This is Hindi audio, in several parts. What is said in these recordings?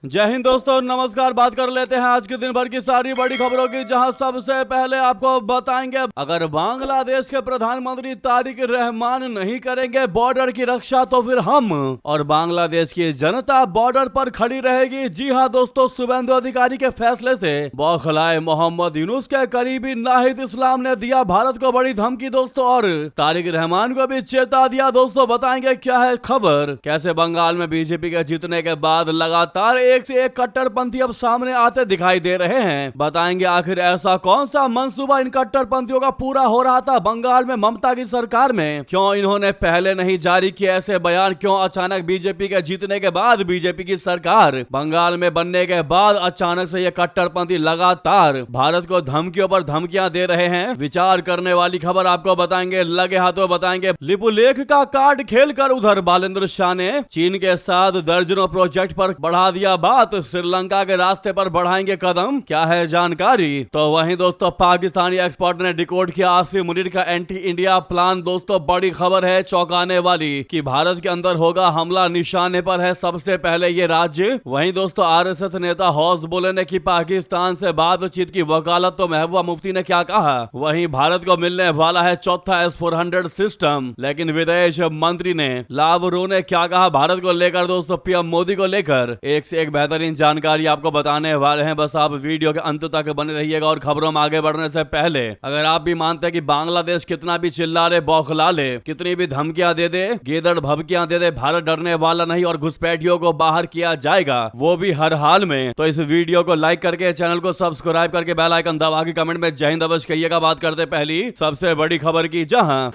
जय हिंद दोस्तों, नमस्कार। बात कर लेते हैं आज के दिन भर की सारी बड़ी खबरों की, जहां सबसे पहले आपको बताएंगे अगर बांग्लादेश के प्रधानमंत्री तारिक रहमान नहीं करेंगे बॉर्डर की रक्षा तो फिर हम और बांग्लादेश की जनता बॉर्डर पर खड़ी रहेगी। जी हां दोस्तों, शुभेंदु अधिकारी के फैसले से बौखलाए मोहम्मद यूनुस के करीबी नाहिद इस्लाम ने दिया भारत को बड़ी धमकी दोस्तों, और तारिक रहमान को भी चेता दिया। दोस्तों बताएंगे क्या है खबर, कैसे बंगाल में बीजेपी के जीतने के बाद लगातार एक से एक कट्टरपंथी अब सामने आते दिखाई दे रहे हैं। बताएंगे आखिर ऐसा कौन सा मंसूबा इन कट्टरपंथियों का पूरा हो रहा था बंगाल में ममता की सरकार में, क्यों इन्होंने पहले नहीं जारी किए ऐसे बयान, क्यों अचानक बीजेपी के जीतने के बाद बीजेपी की सरकार बंगाल में बनने के बाद अचानक से ये कट्टरपंथी लगातार भारत को धमकियों पर धमकियां दे रहे हैं। विचार करने वाली खबर आपको बताएंगे, लगे हाथों बताएंगे। लिपुलेख का कार्ड खेलकर उधर बालेंद्र शाह ने चीन के साथ दर्जनों प्रोजेक्ट पर बढ़ा दिया बात, श्रीलंका के रास्ते पर बढ़ाएंगे कदम, क्या है जानकारी। तो वहीं दोस्तों पाकिस्तानी एक्सपर्ट ने डिकोड किया आसिम मुनीर का एंटी इंडिया प्लान। दोस्तों बड़ी खबर है चौंकाने वाली कि भारत के अंदर होगा हमला, निशाने पर है सबसे पहले ये राज्य। वहीं दोस्तों आरएसएस नेता हौस बोले ने की पाकिस्तान से बातचीत की वकालत, तो महबूबा मुफ्ती ने क्या कहा। वहीं भारत को मिलने वाला है चौथा S-400 सिस्टम, लेकिन विदेश मंत्री ने लावरो ने क्या कहा भारत को लेकर। दोस्तों पीएम मोदी को लेकर एक से एक बेहतरीन जानकारी आपको बताने वाले हैं, बस आप वीडियो के अंत तक बने रहिएगा। और खबरों में आगे बढ़ने से पहले अगर आप भी मानते हैं कि बांग्लादेश कितना भी चिल्ला ले, बौखला ले, कितनी भी धमकियां दे दे, गेदड़ भभकियां दे दे, भारत डरने वाला नहीं और घुसपैठियों को बाहर किया जाएगा, वो भी हर हाल में, तो इस वीडियो को लाइक करके चैनल को सब्सक्राइब करके बेल आइकन दबा के कमेंट में जय हिंद अवश्य कहिएगा। बात करते पहली सबसे बड़ी खबर की, जहां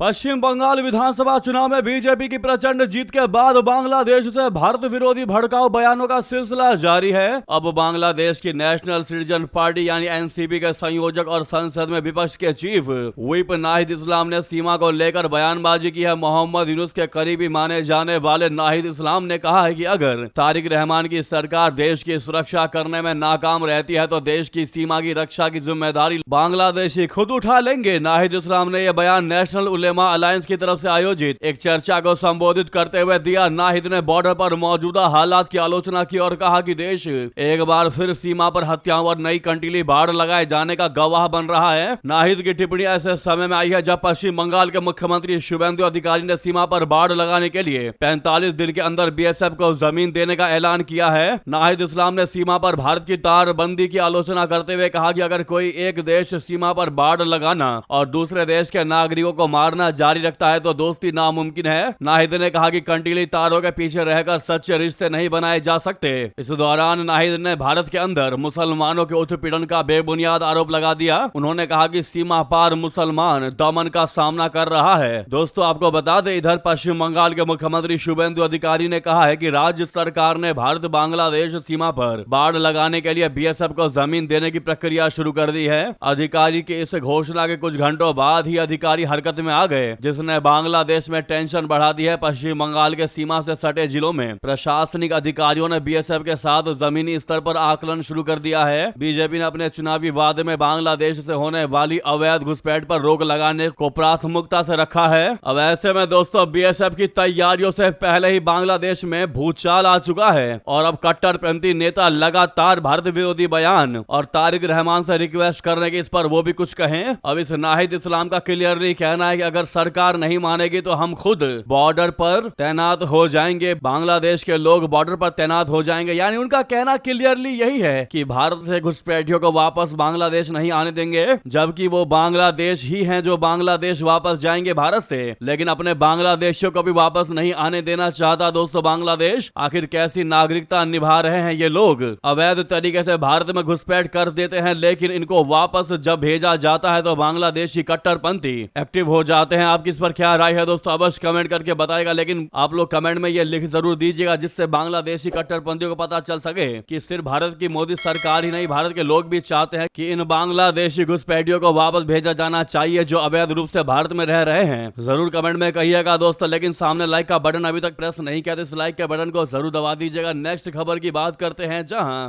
पश्चिम बंगाल विधानसभा चुनाव में बीजेपी की प्रचंड जीत के बाद बांग्लादेश से भारत विरोधी भड़काऊ बयानों का सिलसिला जारी है। अब बांग्लादेश की नेशनल सिटीजन पार्टी यानी एनसीपी के संयोजक और संसद में विपक्ष के चीफ व्हिप नाहिद इस्लाम ने सीमा को लेकर बयानबाजी की है। मोहम्मद यूनुस के करीबी माने जाने वाले नाहिद इस्लाम ने कहा है कि अगर तारिक रहमान की सरकार देश की सुरक्षा करने में नाकाम रहती है तो देश की सीमा की रक्षा की जिम्मेदारी बांग्लादेशी खुद उठा लेंगे। नाहिद इस्लाम ने यह बयान नेशनल उलेमा अलायंस की तरफ से आयोजित एक चर्चा को संबोधित करते हुए दिया। नाहिद ने बॉर्डर पर मौजूदा हालात की आलोचना की और कहा कि देश एक बार फिर सीमा पर हत्याओं और नई कंटीली बाढ़ लगाए जाने का गवाह बन रहा है। नाहिद की टिप्पणी ऐसे समय में आई है जब पश्चिम बंगाल के मुख्यमंत्री शुभेंदु अधिकारी ने सीमा पर बाढ़ लगाने के लिए 45 दिन के अंदर बीएसएफ को जमीन देने का ऐलान किया है। नाहिद इस्लाम ने सीमा पर भारत की तारबंदी की आलोचना करते हुए कहा कि अगर कोई एक देश सीमा पर बाढ़ लगाना और दूसरे देश के नागरिकों को मारना जारी रखता है तो दोस्ती नामुमकिन है। नाहिद ने कहा कि कंटीली तारों के पीछे रहकर सच्चे रिश्ते नहीं बनाए जा सकते। इस दौरान नाहिद ने भारत के अंदर मुसलमानों के उत्पीड़न का बेबुनियाद आरोप लगा दिया। उन्होंने कहा कि सीमा पार मुसलमान दमन का सामना कर रहा है। दोस्तों आपको बता दें, इधर पश्चिम बंगाल के मुख्यमंत्री शुभेंदु अधिकारी ने कहा है कि राज्य सरकार ने भारत बांग्लादेश सीमा पर बाढ़ लगाने के लिए बीएसएफ को जमीन देने की प्रक्रिया शुरू कर दी है। अधिकारी की इस घोषणा के कुछ घंटों बाद ही अधिकारी हरकत में आ गए, जिसने बांग्लादेश में टेंशन बढ़ा दी है। पश्चिम बंगाल के सीमा से सटे जिलों में प्रशासनिक अधिकारियों ने बीएसएफ के साथ जमीनी स्तर पर आकलन शुरू कर दिया है। बीजेपी ने अपने चुनावी वादे में बांग्लादेश से होने वाली अवैध घुसपैठ पर रोक लगाने को प्राथमिकता से रखा है। अब ऐसे में दोस्तों बीएसएफ की तैयारियों से पहले ही बांग्लादेश में भूचाल आ चुका है और अब कट्टरपंथी नेता लगातार भारत विरोधी बयान और तारिक रहमान से रिक्वेस्ट करने की इस पर वो भी कुछ कहें। अब इस नाहिद इस्लाम का क्लियरली कहना है कि अगर सरकार नहीं मानेगी तो हम खुद बॉर्डर पर तैनात हो जाएंगे, बांग्लादेश के लोग बॉर्डर पर तैनात हो जाएंगे। यानी उनका कहना क्लियरली यही है कि भारत से घुसपैठियों को वापस बांग्लादेश नहीं आने देंगे, जबकि वो बांग्लादेश ही हैं जो बांग्लादेश वापस जाएंगे भारत से, लेकिन अपने बांग्लादेशियों को भी वापस नहीं आने देना चाहता। दोस्तों बांग्लादेश आखिर कैसी नागरिकता निभा रहे हैं ये लोग, अवैध तरीके से भारत में घुसपैठ कर देते हैं, लेकिन इनको वापस जब भेजा जाता है तो बांग्लादेशी कट्टरपंथी एक्टिव हो जाते हैं। आपकी इस पर क्या राय है दोस्तों, अवश्य कमेंट करके बताएगा, लेकिन आप लोग कमेंट में ये लिख जरूर दीजिएगा जिससे बांग्लादेशी कट्टरपंथियों को पता चल सके कि सिर्फ भारत की मोदी सरकार ही नहीं, भारत के लोग भी चाहते हैं कि इन बांग्लादेशी घुसपैठियों को वापस भेजा जाना चाहिए जो अवैध रूप से भारत में रह रहे हैं। जरूर कमेंट में कहिएगा दोस्तों, लेकिन सामने लाइक का बटन अभी तक प्रेस नहीं किया तो इस लाइक के बटन को जरूर दबा दीजिएगा। नेक्स्ट खबर की बात करते हैं, जहां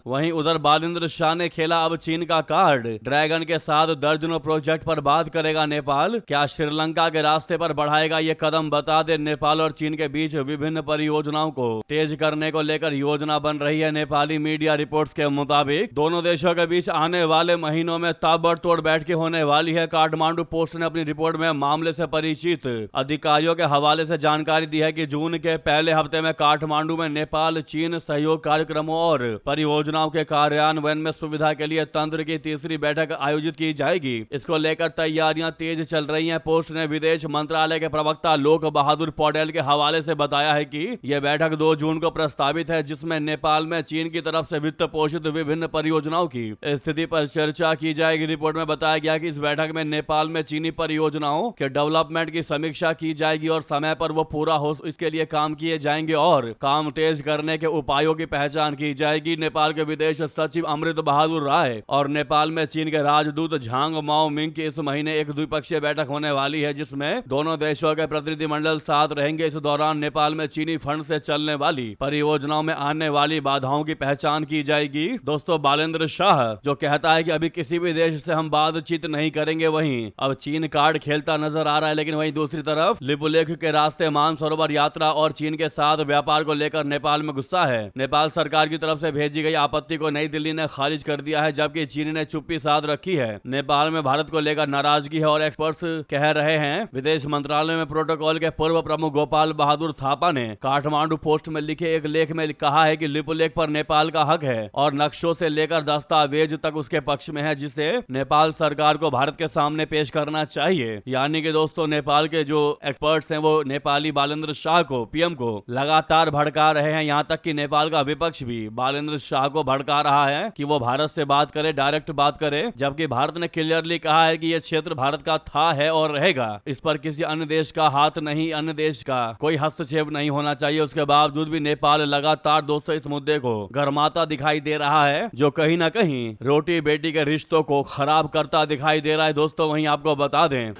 वहीं उधर बालेंद्र शाह ने खेला अब चीन का कार्ड। ड्रैगन के साथ दर्जनों प्रोजेक्ट पर बात करेगा नेपाल। क्या श्रीलंका के रास्ते पर बढ़ाएगा ये कदम? बता दे, नेपाल और चीन के बीच विभिन्न परियोजनाओं को तेज करने को लेकर योजना बन रही है। नेपाली मीडिया रिपोर्ट्स के मुताबिक दोनों देशों के बीच आने वाले महीनों में ताबड़तोड़ बैठकें होने वाली है। काठमांडू पोस्ट ने अपनी रिपोर्ट में मामले से परिचित अधिकारियों के हवाले से जानकारी दी है कि जून के पहले हफ्ते में काठमांडू में नेपाल चीन सहयोग कार्यक्रमों और परियोजनाओं के कार्यान्वयन में सुविधा के लिए तंत्र की तीसरी बैठक आयोजित की जाएगी। इसको लेकर तैयारियां तेज चल रही हैं। पोस्ट ने विदेश मंत्रालय के प्रवक्ता लोक बहादुर पौडेल के हवाले से बताया है कि यह बैठक 2 जून को प्रस्तावित है, जिसमें नेपाल में चीन की तरफ से वित्त पोषित विभिन्न परियोजनाओं की स्थिति पर चर्चा की जाएगी। रिपोर्ट में बताया गया कि इस बैठक में नेपाल में चीनी परियोजनाओं के डेवलपमेंट की समीक्षा की जाएगी और समय पर वो पूरा हो इसके लिए काम किए जाएंगे और काम तेज करने के उपायों की पहचान की जाएगी। नेपाल के विदेश सचिव अमृत बहादुर राय और नेपाल में चीन के राजदूत झांग माओ मिंग की इस महीने एक द्विपक्षीय बैठक होने वाली है, जिसमें दोनों देशों के प्रतिनिधिमंडल साथ रहेंगे। इस दौरान नेपाल में चीनी फंड से चलने वाली परियोजनाओं में आने वाली बाधाओं की पहचान की जाएगी। दोस्तों, बालेंद्र शाह जो कहता है कि अभी किसी भी देश से हम बातचीत नहीं करेंगे, वहीं अब चीन कार्ड खेलता नजर आ रहा है। लेकिन वहीं दूसरी तरफ लिपुलेख के रास्ते मानसरोवर यात्रा और चीन के साथ व्यापार को लेकर नेपाल में गुस्सा है। नेपाल सरकार की तरफ से भेजी गई आपत्ति को नई दिल्ली ने खारिज कर दिया है, जबकि चीन ने चुप्पी साध रखी है। नेपाल में भारत को लेकर नाराजगी है और एक्सपर्ट्स कह रहे हैं। विदेश मंत्रालय में प्रोटोकॉल के पूर्व प्रमुख गोपाल बहादुर थापा ने काठमांडू पोस्ट में लिखे एक लेख में कहा है कि लिपुलेख पर नेपाल का हक है और नक्शों से लेकर दस्तावेज तक उसके पक्ष में है, जिसे नेपाल सरकार को भारत के सामने पेश करना चाहिए। यानी कि दोस्तों, नेपाल के जो एक्सपर्ट्स हैं वो नेपाली बालेंद्र शाह को, पीएम को लगातार भड़का रहे हैं। यहाँ तक कि नेपाल का विपक्ष भी बालेंद्र शाह को भड़का रहा है कि वो भारत से बात करे, डायरेक्ट बात करे, जबकि भारत ने क्लियरली कहा है कि यह क्षेत्र भारत का था, है और रहेगा। इस पर किसी अन्य देश का हाथ नहीं, अन्य देश का कोई हस्तक्षेप नहीं होना चाहिए। उसके बावजूद भी नेपाल लगातार दोस्तों इस मुद्दे को गरमाता दिखाई दे रहा है, जो कहीं ना कहीं रोटी बेटी के रिश्तों को खराब करता दिखाई दे रहा है। दोस्तों, वहीं आपको बता दें,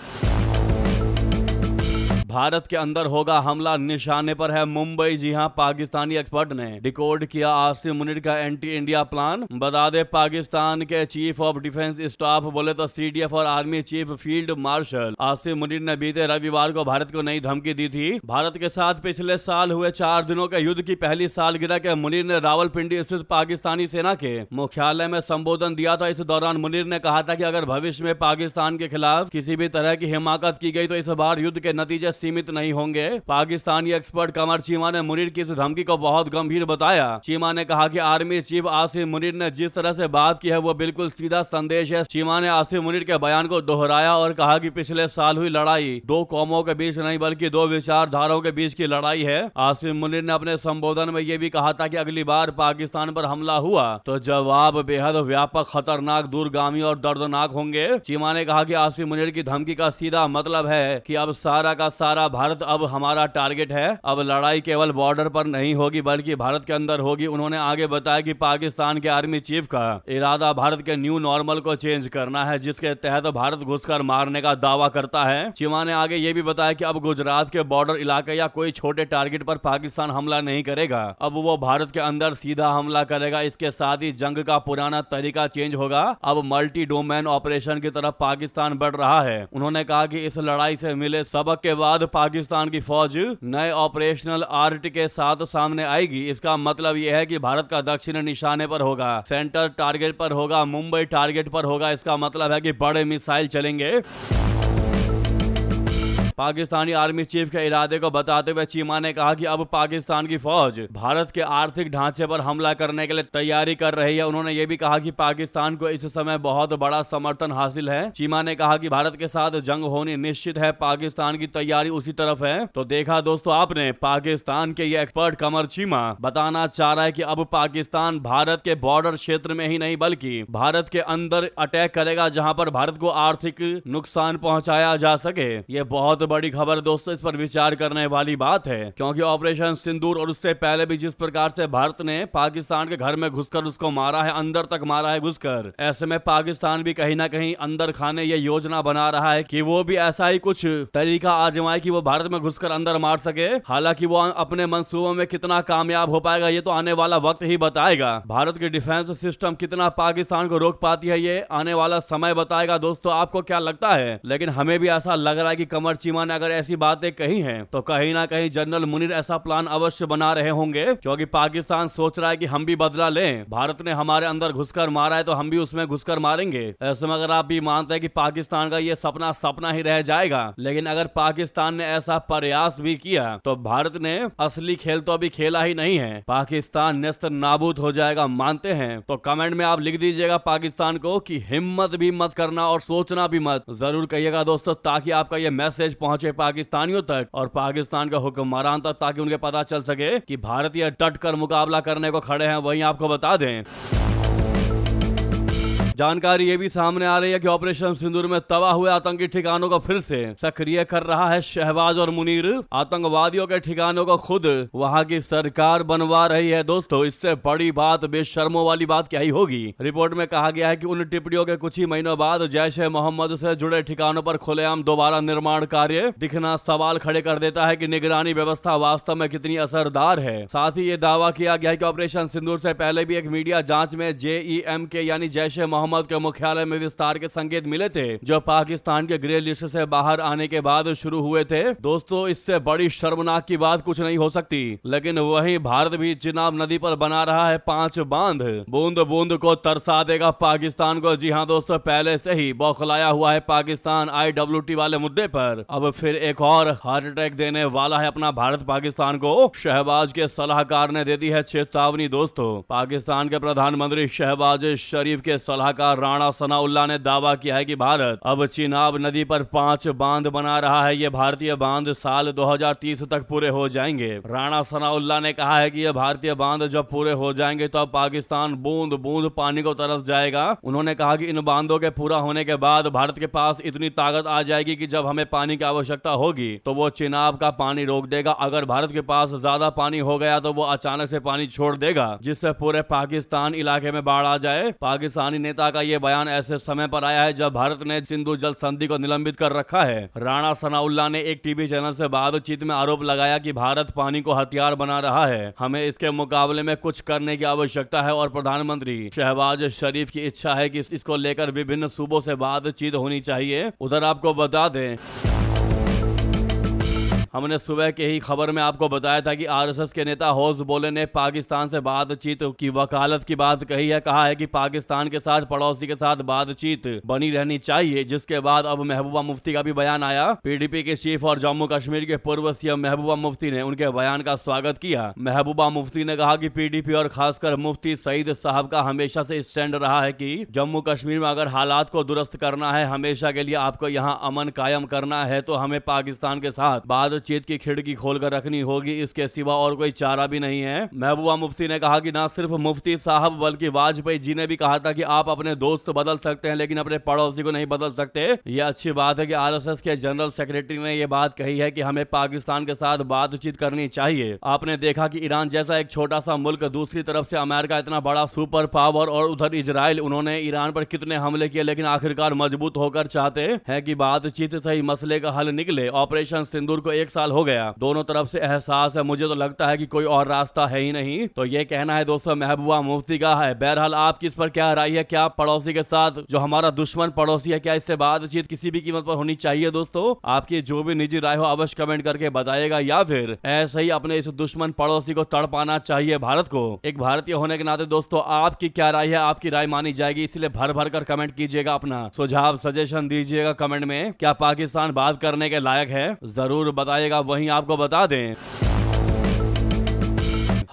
भारत के अंदर होगा हमला, निशाने पर है मुंबई। जी हां, पाकिस्तानी एक्सपर्ट ने डिकोड किया आसिम मुनीर का एंटी इंडिया प्लान। बता दे, पाकिस्तान के चीफ ऑफ डिफेंस स्टाफ बोले तो सीडीएफ और army chief field marshal Asim Munir ने बीते रविवार को भारत को नई धमकी दी थी। भारत के साथ पिछले साल हुए 4 दिनों के युद्ध की पहली सालगिरह के मुनीर ने रावलपिंडी स्थित पाकिस्तानी सेना के मुख्यालय में संबोधन दिया था। इस दौरान मुनीर ने कहा था कि अगर भविष्य में पाकिस्तान के खिलाफ किसी भी तरह की हिमाकत की गई तो इस बार युद्ध के नतीजे सीमित नहीं होंगे। पाकिस्तानी एक्सपर्ट कमर चीमा ने मुनीर की इस धमकी को बहुत गंभीर बताया। चीमा ने कहा कि आर्मी चीफ आसिम मुनीर ने जिस तरह से बात की है वो बिल्कुल सीधा संदेश है। चीमा ने आसिम मुनीर के बयान को दोहराया और कहा कि पिछले साल हुई लड़ाई 2 कौमों के बीच नहीं बल्कि 2 विचारधाराओं के बीच की लड़ाई है। आसिम मुनीर ने अपने संबोधन में यह भी कहा था कि अगली बार पाकिस्तान पर हमला हुआ तो जवाब बेहद व्यापक, खतरनाक, दूरगामी और दर्दनाक होंगे। चीमा ने कहा कि आसिम मुनीर की धमकी का सीधा मतलब है कि अब सारा का सारा भारत अब हमारा टारगेट है। अब लड़ाई केवल बॉर्डर पर नहीं होगी बल्कि भारत के अंदर होगी। उन्होंने आगे बताया कि पाकिस्तान के आर्मी चीफ का इरादा भारत के न्यू नॉर्मल को चेंज करना है, जिसके तहत भारत घुसकर मारने का दावा करता है। चीमा ने आगे ये भी बताया कि अब गुजरात के बॉर्डर इलाके या कोई छोटे टारगेट पर पाकिस्तान हमला नहीं करेगा, अब वो भारत के अंदर सीधा हमला करेगा। इसके साथ ही जंग का पुराना तरीका चेंज होगा। अब मल्टी डोमेन ऑपरेशन की तरफ पाकिस्तान बढ़ रहा है। उन्होंने कहा कि इस लड़ाई से मिले सबक के बाद पाकिस्तान की फौज नए ऑपरेशनल आर्ट के साथ सामने आएगी। इसका मतलब यह है कि भारत का दक्षिण निशाने पर होगा, सेंटर टारगेट पर होगा, मुंबई टारगेट पर होगा। इसका मतलब है कि बड़े मिसाइल चलेंगे। पाकिस्तानी आर्मी चीफ के इरादे को बताते हुए चीमा ने कहा कि अब पाकिस्तान की फौज भारत के आर्थिक ढांचे पर हमला करने के लिए तैयारी कर रही है। उन्होंने ये भी कहा कि पाकिस्तान को इस समय बहुत बड़ा समर्थन हासिल है। चीमा ने कहा कि भारत के साथ जंग होनी निश्चित है, पाकिस्तान की तैयारी उसी तरफ है। तो देखा दोस्तों आपने, पाकिस्तान के ये एक्सपर्ट कमर चीमा बताना चाह रहा है कि अब पाकिस्तान भारत के बॉर्डर क्षेत्र में ही नहीं बल्कि भारत के अंदर अटैक करेगा, जहां पर भारत को आर्थिक नुकसान पहुंचाया जा सके। ये बहुत बहुत बड़ी खबर दोस्तों, इस पर विचार करने वाली बात है, क्योंकि ऑपरेशन सिंदूर और उससे पहले भी जिस प्रकार से भारत ने पाकिस्तान के घर में घुसकर उसको मारा है, अंदर तक मारा है घुसकर, ऐसे में पाकिस्तान भी कहीं ना कहीं अंदर खाने ये योजना बना रहा है कि वो भी ऐसा ही कुछ तरीका आजमाए कि वो भारत में घुसकर अंदर मार सके। हालांकि वो अपने मंसूबों में कितना कामयाब हो पाएगा ये तो आने वाला वक्त ही बताएगा। भारत की डिफेंस सिस्टम कितना पाकिस्तान को रोक पाती है ये आने वाला समय बताएगा। दोस्तों आपको क्या लगता है? लेकिन हमें भी ऐसा लग रहा है कि कमर चीमा ने अगर ऐसी बातें कही हैं तो कहीं ना कहीं जनरल मुनीर ऐसा प्लान अवश्य बना रहे होंगे, क्योंकि पाकिस्तान सोच रहा है कि हम भी बदला लें, भारत ने हमारे अंदर घुसकर मारा है तो हम भी उसमें घुसकर मारेंगे। ऐसे में अगर आप भी मानते हैं कि पाकिस्तान का ये सपना ही रह जाएगा, लेकिन अगर पाकिस्तान ने ऐसा प्रयास भी किया तो भारत ने असली खेल तो अभी खेला ही नहीं है, पाकिस्तान नेस्त नाबूद हो जाएगा। मानते हैं तो कमेंट में आप लिख दीजिएगा पाकिस्तान को कि हिम्मत भी मत करना और सोचना भी मत, जरूर कहिएगा दोस्तों, ताकि आपका ये मैसेज पहुंचे पाकिस्तानियों तक और पाकिस्तान का हुक्मरान तक, ताकि उनके पता चल सके कि भारतीय डट कर मुकाबला करने को खड़े हैं। वहीं आपको बता दें जानकारी ये भी सामने आ रही है कि ऑपरेशन सिंदूर में तबाह हुए आतंकी ठिकानों को फिर से सक्रिय कर रहा है शहबाज और मुनीर। आतंकवादियों के ठिकानों को खुद वहां की सरकार बनवा रही है। दोस्तों इससे बड़ी बात बेशर्मों वाली बात क्या ही होगी। रिपोर्ट में कहा गया है कि उन टिप्पणियों के कुछ ही महीनों बाद जैश ए मोहम्मद से जुड़े ठिकानों पर खुलेआम दोबारा निर्माण कार्य दिखना सवाल खड़े कर देता है कि निगरानी व्यवस्था वास्तव में कितनी असरदार है। साथ ही ये दावा किया गया है कि ऑपरेशन सिंदूर से पहले भी एक मीडिया जांच में JEM यानी जैश ए मोहम्मद के मुख्यालय में विस्तार के संकेत मिले थे, जो पाकिस्तान के ग्रे लिस्ट से बाहर आने के बाद शुरू हुए थे। दोस्तों इससे बड़ी शर्मनाक की बात कुछ नहीं हो सकती। लेकिन वहीं भारत भी चिनाब नदी पर बना रहा है 5 बांध, बूंद बूंद को तरसा देगा पाकिस्तान को। जी हां दोस्तों, पहले से ही बौखलाया हुआ है पाकिस्तान IWT वाले मुद्दे पर, अब फिर एक और हार्ट अटैक देने वाला है अपना भारत पाकिस्तान को। शहबाज के सलाहकार ने दे दी है चेतावनी। दोस्तों पाकिस्तान के प्रधानमंत्री शहबाज शरीफ के सलाहकार राणा सनाउल्लाह ने दावा किया है कि भारत अब चिनाब नदी पर 5 बांध बना रहा है। ये भारतीय बांध साल 2030 तक पूरे हो जाएंगे। राणा सनाउल्लाह ने कहा है कि ये भारतीय बांध जब पूरे हो जाएंगे तो अब पाकिस्तान बूंद बूंद पानी को तरस जाएगा। उन्होंने कहा कि इन बांधों के पूरा होने के बाद भारत के पास इतनी ताकत आ जाएगी कि जब हमें पानी की आवश्यकता होगी तो वो चिनाब का पानी रोक देगा। अगर भारत के पास ज्यादा पानी हो गया तो वो अचानक से पानी छोड़ देगा, जिससे पूरे पाकिस्तान इलाके में बाढ़ आ जाए। पाकिस्तानी नेता का ये बयान ऐसे समय पर आया है जब भारत ने सिंधु जल संधि को निलंबित कर रखा है। राणा सनाउल्लाह ने एक टीवी चैनल से बातचीत में आरोप लगाया कि भारत पानी को हथियार बना रहा है, हमें इसके मुकाबले में कुछ करने की आवश्यकता है और प्रधानमंत्री शहबाज शरीफ की इच्छा है कि इसको लेकर विभिन्न सूबों से बातचीत होनी चाहिए। उधर आपको बता दें हमने सुबह के ही खबर में आपको बताया था कि आरएसएस के नेता हौज बोले ने पाकिस्तान से बातचीत की वकालत की बात कही है। कहा है कि पाकिस्तान के साथ पड़ोसी के साथ बातचीत बनी रहनी चाहिए, जिसके बाद अब महबूबा मुफ्ती का भी बयान आया। PDP के चीफ और जम्मू कश्मीर के पूर्व CM महबूबा मुफ्ती ने उनके बयान का स्वागत किया। महबूबा मुफ्ती ने कहा कि PDP और खासकर मुफ्ती सईद साहब का हमेशा से स्टैंड रहा है कि जम्मू कश्मीर में अगर हालात को दुरुस्त करना है, हमेशा के लिए आपको यहाँ अमन कायम करना है, तो हमें पाकिस्तान के साथ बातचीत की खिड़की खोलकर रखनी होगी, इसके सिवा और कोई चारा भी नहीं है। महबूबा मुफ्ती ने कहा कि ना सिर्फ मुफ्ती साहब बल्कि वाजपेयी जी ने भी कहा था कि आप अपने दोस्त बदल सकते हैं लेकिन अपने पड़ोसी को नहीं बदल सकते। यह अच्छी बात है कि आरएसएस के जनरल सेक्रेटरी ने यह बात कही है कि हमें पाकिस्तान के साथ बातचीत करनी चाहिए। आपने देखा कि ईरान जैसा एक छोटा सा मुल्क, दूसरी तरफ से अमेरिका इतना बड़ा सुपर पावर और उधर इजराइल, उन्होंने ईरान पर कितने हमले किए लेकिन आखिरकार मजबूत होकर चाहते हैं कि बातचीत से ही मसले का हल निकले। ऑपरेशन सिंदूर को 1 साल हो गया, दोनों तरफ से एहसास है, मुझे तो लगता है कि कोई और रास्ता है ही नहीं। तो ये कहना है दोस्तों महबूबा मुफ्ती का है। बहरहाल आपकी इस पर क्या राय है? क्या पड़ोसी के साथ जो हमारा दुश्मन पड़ोसी है, क्या इससे बातचीत किसी भी कीमत पर होनी चाहिए? दोस्तों आपकी जो भी निजी राय हो अवश्य कमेंट करके बताइएगा, या फिर ऐसे ही अपने इस दुश्मन पड़ोसी को तड़पाना चाहिए भारत को? एक भारतीय होने के नाते दोस्तों आपकी क्या राय है? आपकी राय मानी जाएगी, इसलिए भर भर कर कमेंट कीजिएगा, अपना सुझाव सजेशन दीजिएगा कमेंट में। क्या पाकिस्तान बात करने के लायक है? जरूर बताइएगा। वहीं आपको बता दें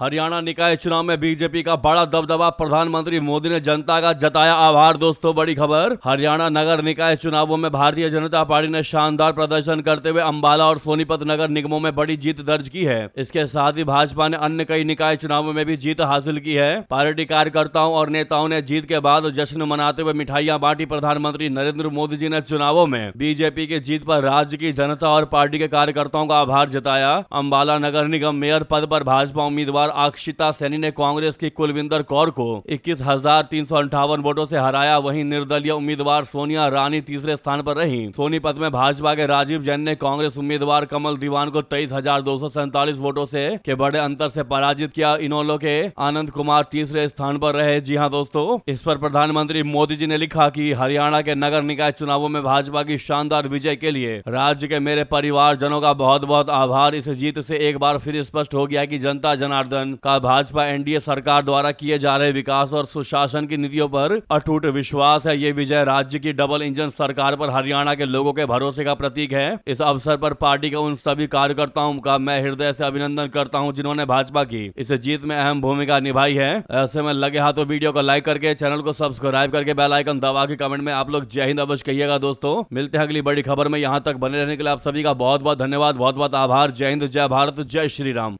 हरियाणा निकाय चुनाव में बीजेपी का बड़ा दबदबा, प्रधानमंत्री मोदी ने जनता का जताया आभार। दोस्तों बड़ी खबर, हरियाणा नगर निकाय चुनावों में भारतीय जनता पार्टी ने शानदार प्रदर्शन करते हुए अंबाला और सोनीपत नगर निगमों में बड़ी जीत दर्ज की है। इसके साथ ही भाजपा ने अन्य कई निकाय चुनावों में भी जीत हासिल की है। पार्टी कार्यकर्ताओं और नेताओं ने जीत के बाद जश्न मनाते हुए मिठाइयां बांटी। प्रधानमंत्री नरेंद्र मोदी जी ने चुनावों में बीजेपी की जीत पर राज्य की जनता और पार्टी के कार्यकर्ताओं का आभार जताया। अंबाला नगर निगम मेयर पद पर भाजपा उम्मीदवार अक्षिता सैनी ने कांग्रेस की कुलविंदर कौर को 21,358 वोटों से हराया। वहीं निर्दलीय उम्मीदवार सोनिया रानी तीसरे स्थान पर रही। सोनीपत में भाजपा के राजीव जैन ने कांग्रेस उम्मीदवार कमल दीवान को 23,247 वोटों से के बड़े अंतर से पराजित किया। इनेलो के आनंद कुमार तीसरे स्थान पर रहे। जी हां दोस्तों, इस पर प्रधानमंत्री मोदी जी ने लिखा कि हरियाणा के नगर निकाय चुनावों में भाजपा की शानदार विजय के लिए राज्य के मेरे परिवारजनों का बहुत बहुत आभार। इस जीत से एक बार फिर स्पष्ट हो गया कि जनता जनार्दन का भाजपा एनडीए सरकार द्वारा किए जा रहे विकास और सुशासन की नीतियों पर अटूट विश्वास है। ये विजय राज्य की डबल इंजन सरकार पर हरियाणा के लोगों के भरोसे का प्रतीक है। इस अवसर पर पार्टी के उन सभी कार्यकर्ताओं का मैं हृदय से अभिनंदन करता हूं जिन्होंने भाजपा की इस जीत में अहम भूमिका निभाई है। ऐसे में लगे हाथों वीडियो को लाइक करके, चैनल को सब्सक्राइब करके, बेल आइकन दबा के कमेंट में आप लोग जय हिंद अवश्य कहिएगा। दोस्तों मिलते हैं अगली बड़ी खबर में। यहां तक बने रहने के लिए आप सभी का बहुत बहुत धन्यवाद, बहुत बहुत आभार। जय हिंद, जय भारत, जय श्री राम।